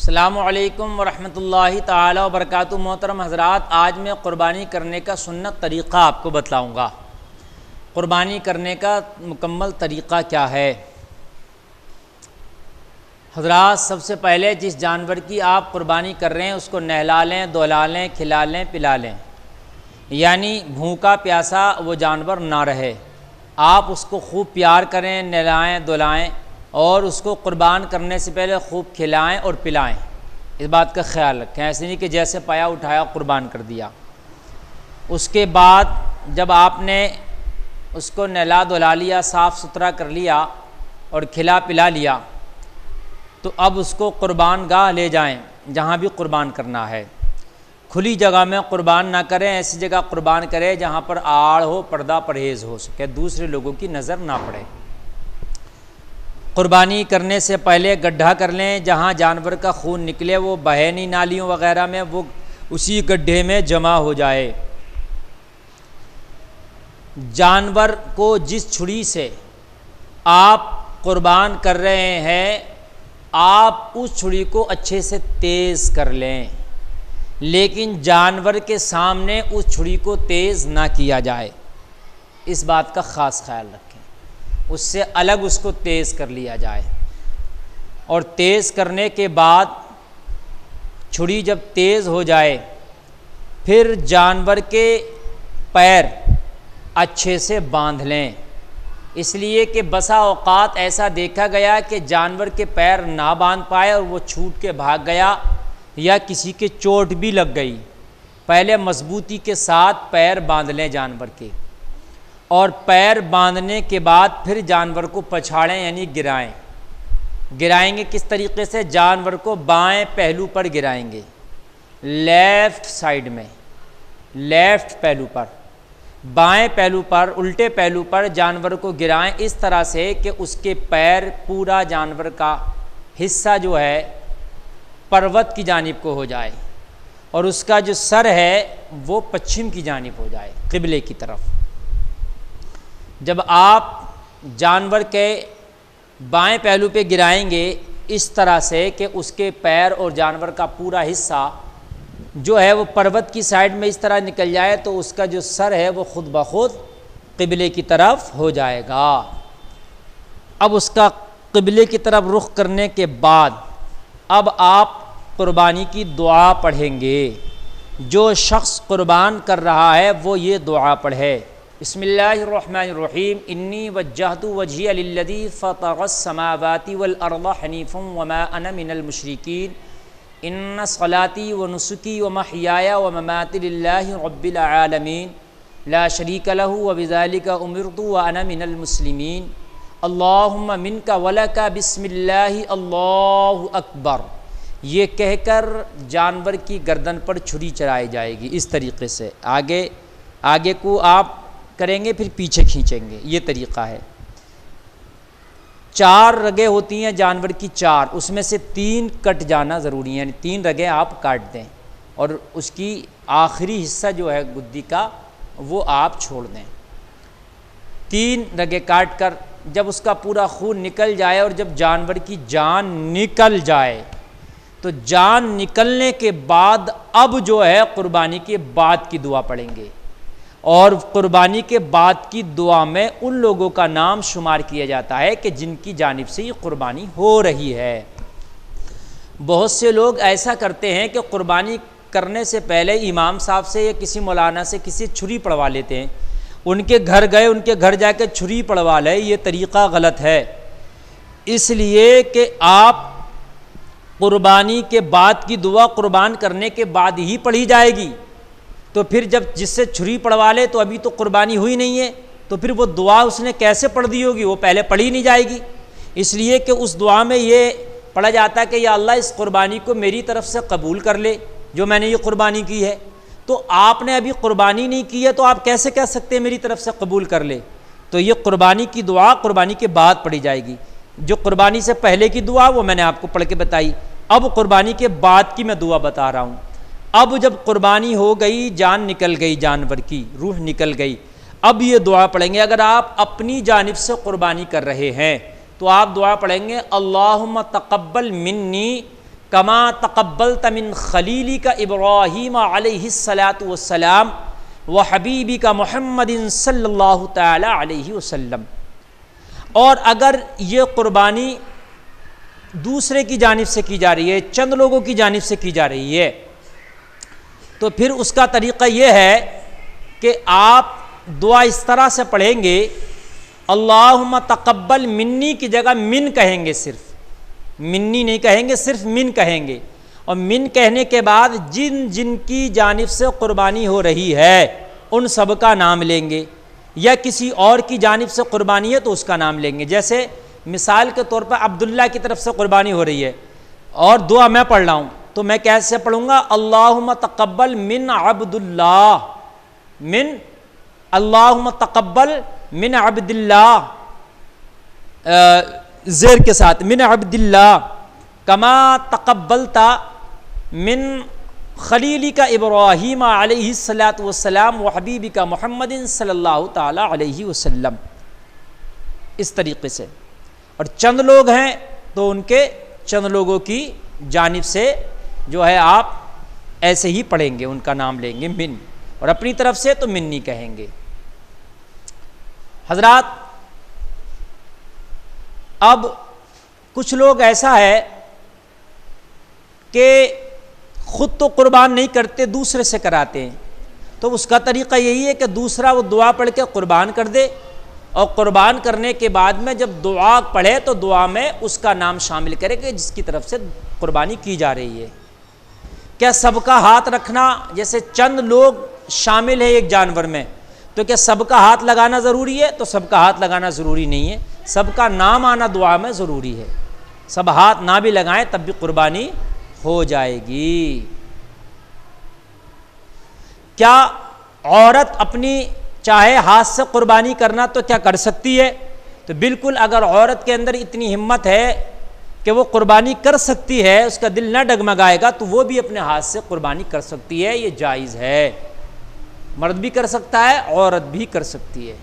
السلام علیکم ورحمۃ اللہ تعالی وبرکاتہ۔ محترم حضرات، آج میں قربانی کرنے کا سنت طریقہ آپ کو بتلاؤں گا۔ قربانی کرنے کا مکمل طریقہ کیا ہے؟ حضرات، سب سے پہلے جس جانور کی آپ قربانی کر رہے ہیں اس کو نہلا لیں، دہلا لیں، کھلا لیں، پلا لیں، یعنی بھوکا پیاسا وہ جانور نہ رہے۔ آپ اس کو خوب پیار کریں، نہلائیں، دہلائیں اور اس کو قربان کرنے سے پہلے خوب کھلائیں اور پلائیں۔ اس بات کا خیال رکھیں، ایسے نہیں کہ جیسے پایا اٹھایا قربان کر دیا۔ اس کے بعد جب آپ نے اس کو نہلا دہلا لیا، صاف ستھرا کر لیا اور کھلا پلا لیا، تو اب اس کو قربان گاہ لے جائیں جہاں بھی قربان کرنا ہے۔ کھلی جگہ میں قربان نہ کریں، ایسی جگہ قربان کریں جہاں پر آڑ ہو، پردہ پرہیز ہو سکے، دوسرے لوگوں کی نظر نہ پڑے۔ قربانی کرنے سے پہلے گڈھا کر لیں، جہاں جانور کا خون نکلے وہ بہے نہیں نالیوں وغیرہ میں، وہ اسی گڈھے میں جمع ہو جائے۔ جانور کو جس چھری سے آپ قربان کر رہے ہیں، آپ اس چھری کو اچھے سے تیز کر لیں، لیکن جانور کے سامنے اس چھری کو تیز نہ کیا جائے۔ اس بات کا خاص خیال رکھیں، اس سے الگ اس کو تیز کر لیا جائے۔ اور تیز کرنے کے بعد چھری جب تیز ہو جائے، پھر جانور کے پیر اچھے سے باندھ لیں، اس لیے کہ بسا اوقات ایسا دیکھا گیا کہ جانور کے پیر نہ باندھ پائے اور وہ چھوٹ کے بھاگ گیا یا کسی کے چوٹ بھی لگ گئی۔ پہلے مضبوطی کے ساتھ پیر باندھ لیں جانور کے، اور پیر باندھنے کے بعد پھر جانور کو پچھاڑیں، یعنی گرائیں۔ گرائیں گے کس طریقے سے؟ جانور کو بائیں پہلو پر گرائیں گے، لیفٹ سائیڈ میں، لیفٹ پہلو پر، بائیں پہلو پر، الٹے پہلو پر جانور کو گرائیں، اس طرح سے کہ اس کے پیر پورا جانور کا حصہ جو ہے پروت کی جانب کو ہو جائے، اور اس کا جو سر ہے وہ پچھم کی جانب ہو جائے، قبلے کی طرف۔ جب آپ جانور کے بائیں پہلو پہ گرائیں گے اس طرح سے کہ اس کے پیر اور جانور کا پورا حصہ جو ہے وہ پروت کی سائڈ میں اس طرح نکل جائے، تو اس کا جو سر ہے وہ خود بخود قبلے کی طرف ہو جائے گا۔ اب اس کا قبلے کی طرف رخ کرنے کے بعد اب آپ قربانی کی دعا پڑھیں گے۔ جو شخص قربان کر رہا ہے وہ یہ دعا پڑھے: بسم اللہ الرحمن الرحیم، انی وجہت وجہی للذی فطر السماوات والارض حنیفا وما انا من المشرکین، ان صلاتی ونسکی ومحیای ومماتی للہ رب العالمین لا شریک لہ وبذالک امرت وانا من المسلمین، اللہم منک ولک بسم اللہ اللہ اکبر۔ یہ کہہ کر جانور کی گردن پر چھری چلائی جائے گی، اس طریقے سے آگے کو آپ کریں گے، پھر پیچھے کھینچیں گے، یہ طریقہ ہے۔ 4 رگیں ہوتی ہیں جانور کی، 4، اس میں سے 3 کٹ جانا ضروری ہے، یعنی 3 رگیں آپ کاٹ دیں، اور اس کی آخری حصہ جو ہے گدی کا وہ آپ چھوڑ دیں۔ 3 رگیں کاٹ کر جب اس کا پورا خون نکل جائے اور جب جانور کی جان نکل جائے، تو جان نکلنے کے بعد اب جو ہے قربانی کے بعد کی دعا پڑھیں گے، اور قربانی کے بعد کی دعا میں ان لوگوں کا نام شمار کیا جاتا ہے کہ جن کی جانب سے یہ قربانی ہو رہی ہے۔ بہت سے لوگ ایسا کرتے ہیں کہ قربانی کرنے سے پہلے امام صاحب سے یا کسی مولانا سے کسی چھری پڑھوا لیتے ہیں، ان کے گھر گئے، ان کے گھر جا کے چھری پڑھوا لے، یہ طریقہ غلط ہے، اس لیے کہ آپ قربانی کے بعد کی دعا قربان کرنے کے بعد ہی پڑھی جائے گی، تو پھر جب جس سے چھری پڑھوا لے تو ابھی تو قربانی ہوئی نہیں ہے، تو پھر وہ دعا اس نے کیسے پڑھ دی ہوگی؟ وہ پہلے پڑھی نہیں جائے گی۔ اس لیے کہ اس دعا میں یہ پڑھا جاتا ہے کہ یا اللہ اس قربانی کو میری طرف سے قبول کر لے جو میں نے یہ قربانی کی ہے۔ تو آپ نے ابھی قربانی نہیں کی ہے تو آپ کیسے کہہ سکتے ہیں میری طرف سے قبول کر لے؟ تو یہ قربانی کی دعا قربانی کے بعد پڑھی جائے گی۔ جو قربانی سے پہلے کی دعا وہ میں نے آپ کو پڑھ کے بتائی، اب قربانی کے بعد کی میں دعا بتا رہا ہوں۔ اب جب قربانی ہو گئی، جان نکل گئی، جانور کی روح نکل گئی، اب یہ دعا پڑھیں گے۔ اگر آپ اپنی جانب سے قربانی کر رہے ہیں تو آپ دعا پڑھیں گے: اللہم تقبل منی کما تقبلت من خلیلک ابراہیم علیہ الصلاۃ والسلام و حبیبک محمد صلی اللہ تعالی علیہ وسلم۔ اور اگر یہ قربانی دوسرے کی جانب سے کی جا رہی ہے، چند لوگوں کی جانب سے کی جا رہی ہے، تو پھر اس کا طریقہ یہ ہے کہ آپ دعا اس طرح سے پڑھیں گے، اللہم تقبل منی کی جگہ من کہیں گے، صرف منی نہیں کہیں گے، صرف من کہیں گے، اور من کہنے کے بعد جن جن کی جانب سے قربانی ہو رہی ہے ان سب کا نام لیں گے، یا کسی اور کی جانب سے قربانی ہے تو اس کا نام لیں گے۔ جیسے مثال کے طور پر عبداللہ کی طرف سے قربانی ہو رہی ہے اور دعا میں پڑھ رہا ہوں، تو میں کیسے پڑھوں گا؟ اللہم تقبل من عبداللہ، من اللہم تقبل من عبداللہ، زیر کے ساتھ، من عبداللہ کما تقبلت من خلیلک ابراہیم علیہ الصلاۃ والسلام و حبیبک محمد صلی اللہ تعالی علیہ وسلم، اس طریقے سے۔ اور چند لوگ ہیں تو ان کے چند لوگوں کی جانب سے جو ہے آپ ایسے ہی پڑھیں گے، ان کا نام لیں گے من، اور اپنی طرف سے تو منی کہیں گے۔ حضرات، اب کچھ لوگ ایسا ہے کہ خود تو قربان نہیں کرتے، دوسرے سے کراتے ہیں، تو اس کا طریقہ یہی ہے کہ دوسرا وہ دعا پڑھ کے قربان کر دے، اور قربان کرنے کے بعد میں جب دعا پڑھے تو دعا میں اس کا نام شامل کرے کہ جس کی طرف سے قربانی کی جا رہی ہے۔ کیا سب کا ہاتھ رکھنا، جیسے چند لوگ شامل ہے ایک جانور میں، تو کیا سب کا ہاتھ لگانا ضروری ہے؟ تو سب کا ہاتھ لگانا ضروری نہیں ہے، سب کا نام آنا دعا میں ضروری ہے۔ سب ہاتھ نہ بھی لگائیں تب بھی قربانی ہو جائے گی۔ کیا عورت اپنی چاہے ہاتھ سے قربانی کرنا تو کیا کر سکتی ہے؟ تو بالکل، اگر عورت کے اندر اتنی ہمت ہے کہ وہ قربانی کر سکتی ہے، اس کا دل نہ ڈگمگائے گا، تو وہ بھی اپنے ہاتھ سے قربانی کر سکتی ہے، یہ جائز ہے۔ مرد بھی کر سکتا ہے، عورت بھی کر سکتی ہے۔